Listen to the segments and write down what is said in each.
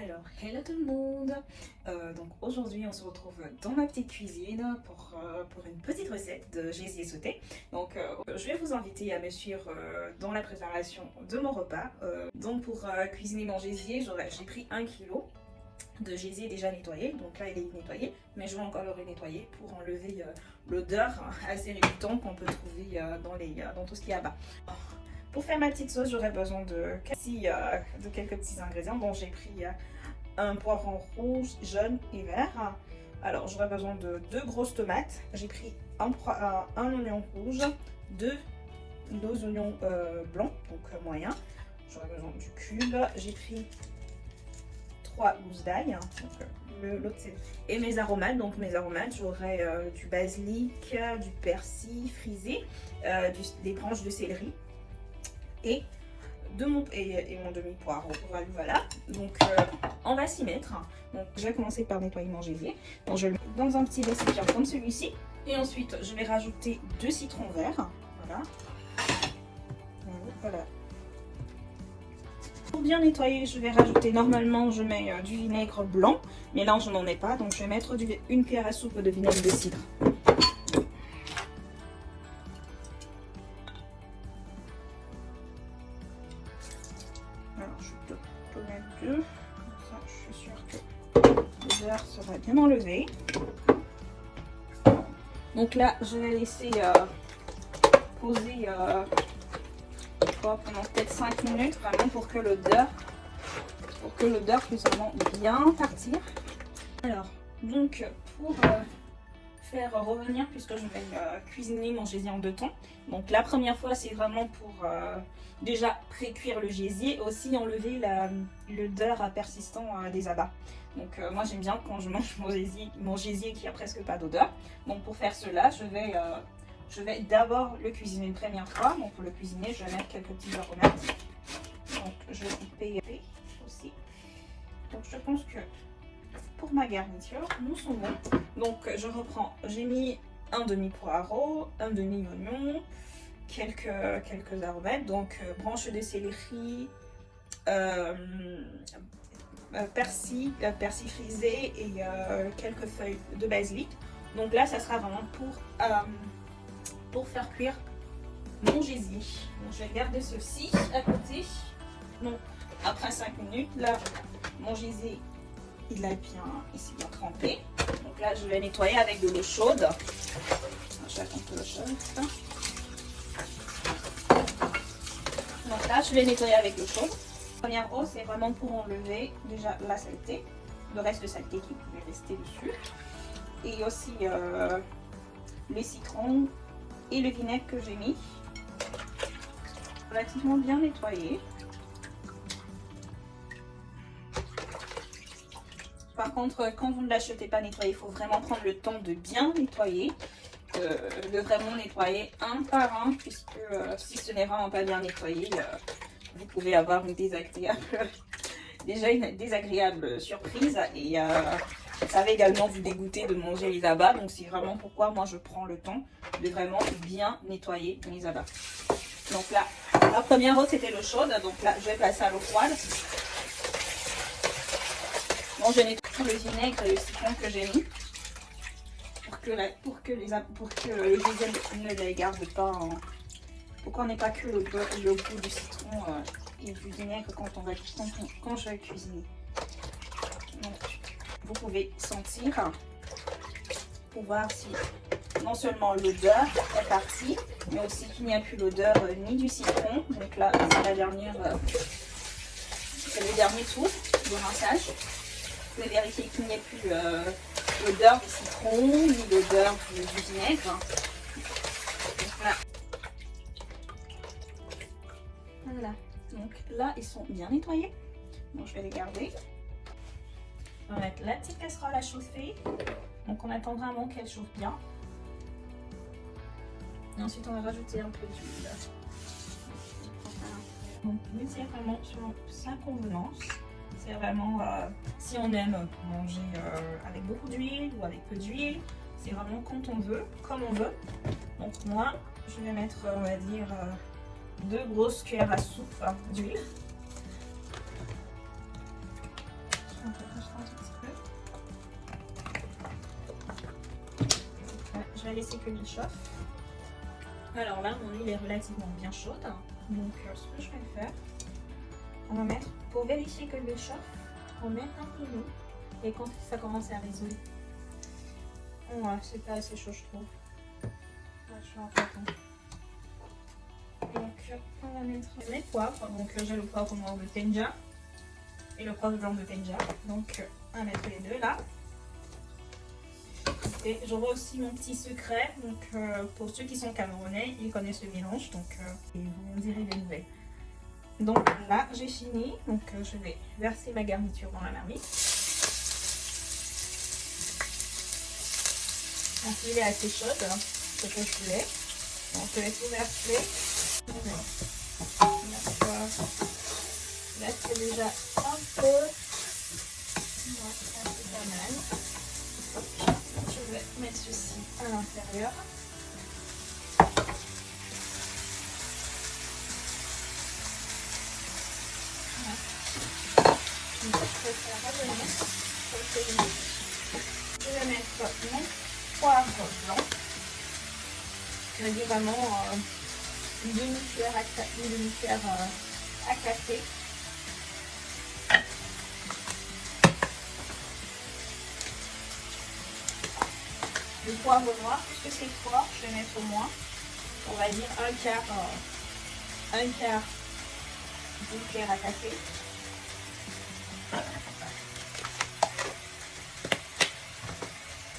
Alors, hello tout le monde. Donc aujourd'hui on se retrouve dans ma petite cuisine pour une petite recette de gésier sauté. Donc je vais vous inviter à me suivre dans la préparation de mon repas. Donc pour cuisiner mon gésier, j'ai pris 1 kg de gésier déjà nettoyé. Donc là il est nettoyé, mais je vais encore le renettoyer pour enlever l'odeur assez réputant qu'on peut trouver dans tout ce qui est à bas. Pour faire ma petite sauce, j'aurai besoin de quelques petits ingrédients. Bon, j'ai pris un poivron rouge, jaune et vert. Alors, j'aurai besoin de 2 grosses tomates. J'ai pris un oignon rouge, deux oignons blancs, donc moyens. J'aurai besoin du cube. J'ai pris 3 gousses d'ail. Et mes aromates. Donc, mes aromates, j'aurai du basilic, du persil frisé, des branches de céleri. Et mon demi-poireau. Voilà. Donc on va s'y mettre. Donc je vais commencer par nettoyer mon gésier. Donc je le mets dans un petit récipient comme celui-ci. Et ensuite je vais rajouter 2 citrons verts. Voilà. Pour bien nettoyer, je vais rajouter, normalement je mets du vinaigre blanc. Mais là je n'en ai pas. Donc je vais mettre une cuillère à soupe de vinaigre de cidre. Alors je peux mettre 2, comme ça je suis sûre que l'odeur sera bien enlevée. Donc là je vais laisser poser pendant peut-être 5 minutes, vraiment pour que l'odeur puisse vraiment bien partir. Alors donc pour faire revenir, puisque je vais cuisiner mon gésier en 2 temps. Donc la première fois c'est vraiment pour déjà pré-cuire le gésier, aussi enlever l'odeur persistant des abats. Donc moi j'aime bien quand je mange mon gésier qui a presque pas d'odeur. Donc pour faire cela, je vais d'abord le cuisiner une première fois. Donc pour le cuisiner, je vais mettre quelques petits aromates. Donc je vais couper aussi. Donc je pense que pour ma garniture, nous sommes bons. Donc je reprends, j'ai mis un demi-poireau, un demi-oignon, quelques aromates, donc branches de céleri, persil frisé et quelques feuilles de basilic. Donc là, ça sera vraiment pour faire cuire mon gésier. Donc je vais garder ceci à côté. Donc après 5 minutes, là, mon gésier il s'est bien trempé. Donc là, je vais nettoyer avec de l'eau chaude. Je vais attendre que l'eau chaude. Donc là, je vais nettoyer avec l'eau chaude. La première eau, c'est vraiment pour enlever déjà la saleté, le reste de saleté qui pouvait rester dessus. Et aussi les citrons et le vinaigre que j'ai mis. Relativement bien nettoyé. Par contre, quand vous ne l'achetez pas nettoyé, il faut vraiment prendre le temps de bien nettoyer, de vraiment nettoyer un par un, puisque si ce n'est vraiment pas bien nettoyé, vous pouvez avoir une désagréable surprise et ça va également vous dégoûter de manger les abats. Donc c'est vraiment pourquoi moi je prends le temps de vraiment bien nettoyer mes abats. Donc là, la première eau c'était l'eau chaude, donc là je vais passer à l'eau froide. Bon, je nettoie le vinaigre et le citron que j'ai mis pour que le gésier ne les garde pas, pour qu'on n'ait pas que le goût du citron et du vinaigre quand je vais cuisiner. Donc, vous pouvez sentir pour voir si non seulement l'odeur est partie, mais aussi qu'il n'y a plus l'odeur ni du citron. Donc là, c'est le dernier tour de rinçage. Vous pouvez vérifier qu'il n'y ait plus l'odeur du citron ni l'odeur du vinaigre. Voilà. Donc là, ils sont bien nettoyés. Donc je vais les garder. On va mettre la petite casserole à chauffer. Donc on attend vraiment qu'elle chauffe bien. Et ensuite on va rajouter un peu d'huile. Donc mettez vraiment selon sa convenance. C'est vraiment si on aime manger avec beaucoup d'huile ou avec peu d'huile, c'est vraiment quand on veut, comme on veut. Donc moi, je vais mettre, on va dire, 2 grosses cuillères à soupe d'huile. On peut rajouter un tout petit peu. Je vais laisser que l'huile chauffe. Alors là, mon huile est relativement bien chaude. Donc ce que je vais faire, on va mettre, pour vérifier que l'huile chauffe, on met un peu d'eau. Et quand ça commence à résoudre, c'est pas assez chaud, je trouve. Je suis en coton. Donc on va mettre mes poivres. Donc j'ai le poivre noir de Tenja et le poivre blanc de Tenja. Donc on va mettre les deux là. Et j'aurai aussi mon petit secret. Donc pour ceux qui sont camerounais, ils connaissent le mélange. Donc et vous me direz des nouvelles. Donc là j'ai fini. Donc je vais verser ma garniture dans la marmite. Donc l'huile est assez chaude, ce que je voulais. Donc je vais tout verser. Là c'est déjà un peu. Ouais, c'est pas mal. Je vais mettre ceci à l'intérieur. Voilà. Je vais faire revenir. Je vais mettre mon poivre blanc. Je dis vraiment une demi-cuillère à café. Le poivre noir, puisque c'est fort, je vais mettre au moins, on va dire un quart d'une cuillère à café.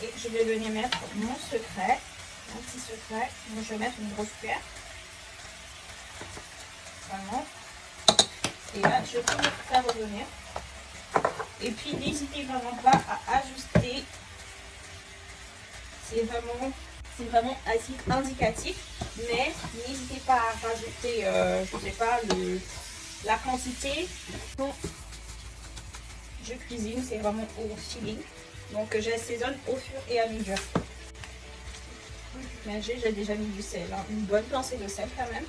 Et je vais venir mettre mon secret, un petit secret. Donc je vais mettre une grosse cuillère. Vraiment. Et là, je peux le faire revenir. Et puis n'hésitez vraiment pas à ajuster. C'est vraiment assez indicatif, mais n'hésitez pas à rajouter, je sais pas, la quantité. Donc, je cuisine, c'est vraiment au feeling. Donc, j'assaisonne au fur et à mesure. J'ai déjà mis du sel, hein, une bonne pincée de sel quand même.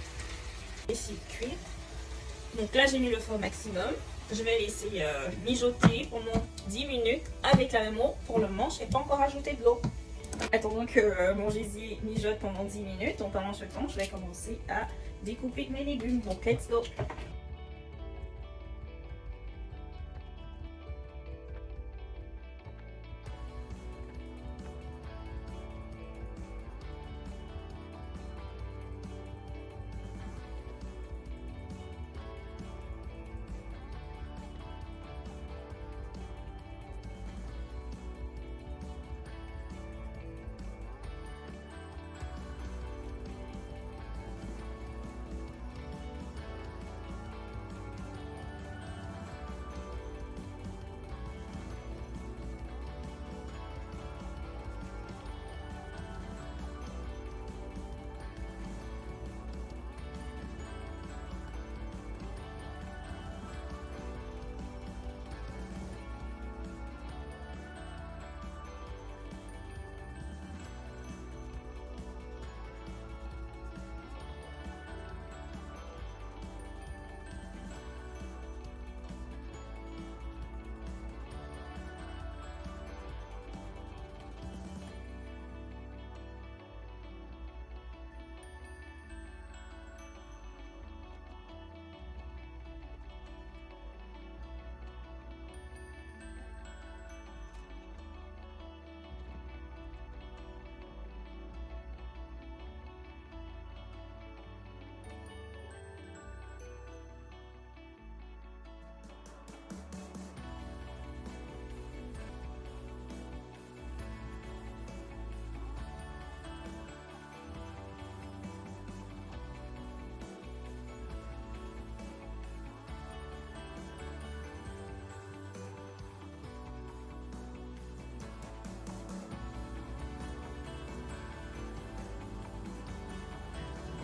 Essayer de cuire. Donc là, j'ai mis le feu au maximum. Je vais laisser mijoter pendant 10 minutes avec la même eau. Pour le moment, je n'ai pas encore ajouté de l'eau. Attendons que mon gésier mijote pendant 10 minutes. Donc pendant ce temps, je vais commencer à découper mes légumes. Donc let's go!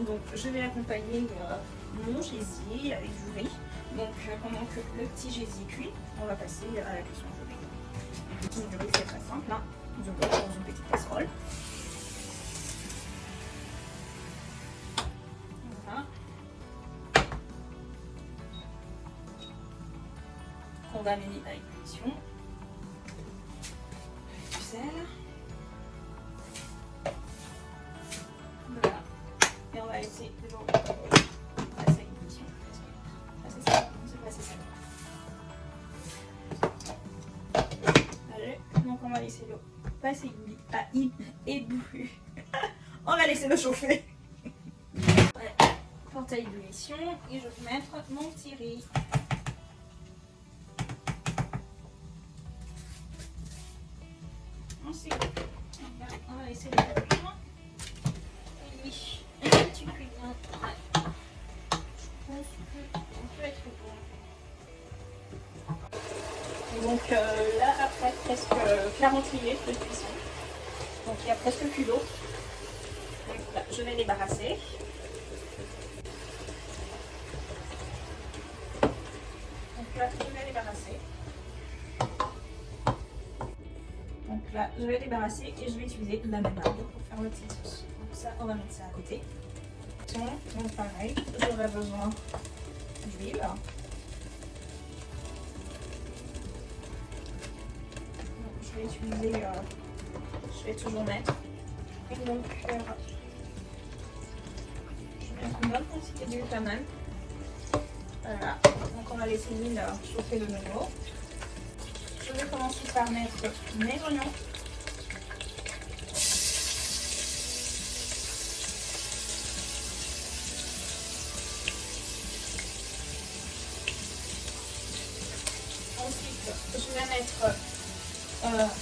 Donc je vais accompagner mon gésier avec du riz. Donc pendant que le petit gésier cuit, on va passer à la cuisson du riz. La cuisson du riz c'est très simple, hein. Je mets dans une petite casserole. Voilà. On va mener à l'ébullition. vaisselle. Voilà. Et on va laisser l'eau passer à ébullition. C'est ça, c'est pas assez ça. Allez, donc on va laisser l'eau passer à éboulir. On va laisser l'eau chauffer. Porte à ébullition et je vais mettre mon petit riz. Ensuite, on va laisser le cuire. Oui, un petit cuisson. Je pense qu'on peut être bon. Et donc là, après presque 40 minutes de cuisson, donc il y a presque plus d'eau. Donc là, je vais débarrasser. Donc là, je vais débarrasser. Donc là, je vais débarrasser et je vais utiliser la même arbre pour faire le petit sauce. Donc ça, on va mettre ça à côté. Donc pareil, j'aurai besoin d'huile. Je vais utiliser, je vais toujours mettre une bonne cuillère. Je vais mettre une bonne quantité d'huile quand même. Voilà, donc on va laisser l'huile chauffer de nouveau. Je vais commencer par mettre mes oignons. Ensuite, je vais mettre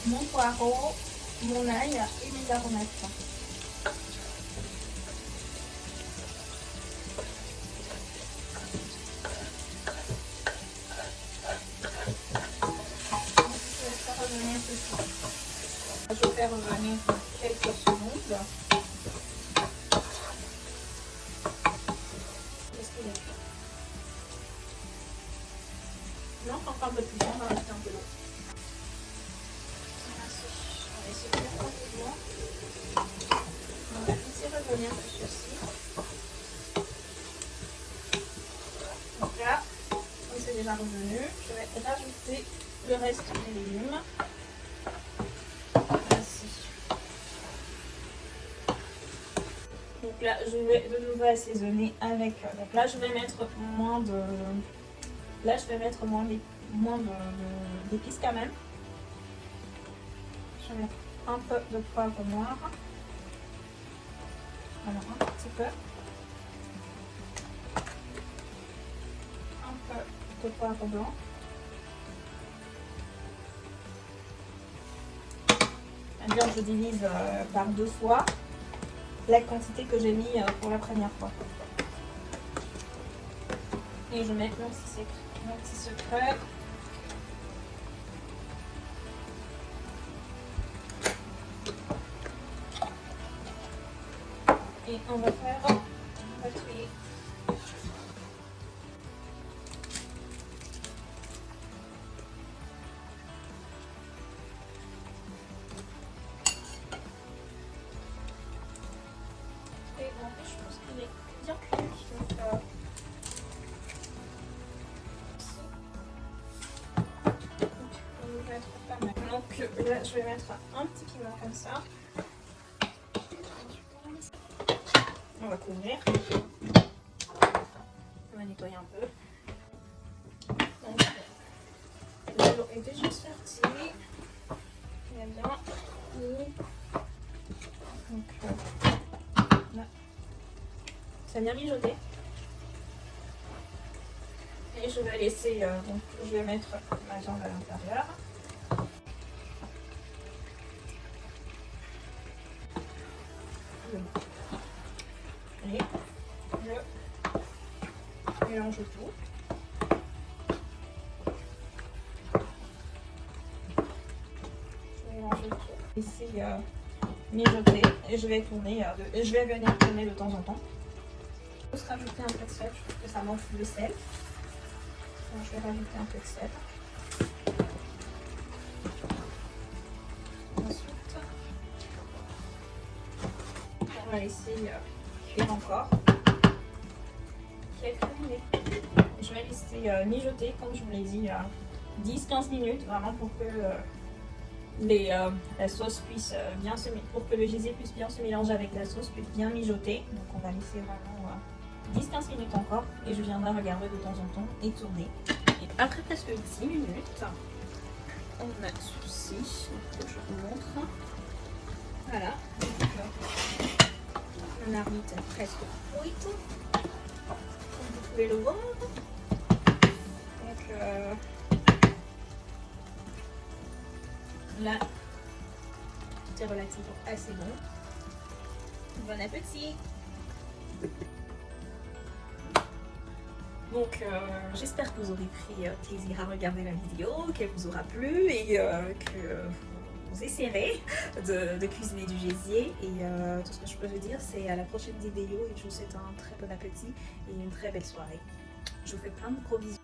mon poireau, mon ail et mes aromates. Je vais faire revenir quelques secondes. Est-ce qu'il est cuit? Non, encore un peu plus, on va rajouter un peu d'eau. On va laisser cuire tranquillement. On va laisser revenir ceci. Donc là, comme c'est déjà revenu, je vais rajouter le reste des légumes. Donc là, je vais de nouveau assaisonner avec. Donc là, je vais mettre moins de. Là, je vais mettre moins d'épices quand même. Je vais mettre un peu de poivre noir. Alors, un petit peu. Un peu de poivre blanc. C'est-à-dire, je divise par 2 fois la quantité que j'ai mis pour la première fois. Et je mets mon petit secret. Et on va faire patouiller. Et en fait, je pense qu'il est bien cuit. Donc là, je vais mettre un petit piment comme ça. On va couvrir. On va nettoyer un peu. Donc, l'eau est déjà sortie. Il y a bien. Donc là, ça a bien mijoté. Et je vais laisser, donc je vais mettre ma viande à l'intérieur. Et je mélange tout. Je mélange tout. Ici, mijoter. Et je vais tourner, je vais venir tourner de temps en temps. Je vais rajouter un peu de sel, je trouve que ça manque de sel. Donc, je vais rajouter un peu de sel. Ensuite, on va laisser cuire encore quelques minutes. Je vais laisser mijoter, comme je vous l'ai dit, 10-15 minutes, vraiment pour que la sauce puisse bien pour que le gésier puisse bien se mélanger avec la sauce, puisse bien mijoter. Donc on va laisser vraiment 10-15 minutes encore et je viendrai regarder de temps en temps et tourner. Et après presque 10 minutes, on a ceci, que je vous montre. Voilà, la marmite est presque cuite, comme vous pouvez le voir. Donc là, c'est relativement assez bon. Bon appétit! Donc j'espère que vous aurez pris plaisir à regarder la vidéo, qu'elle vous aura plu et que vous essayerez de cuisiner du gésier. Et tout ce que je peux vous dire, c'est à la prochaine vidéo et je vous souhaite un très bon appétit et une très belle soirée. Je vous fais plein de gros bisous.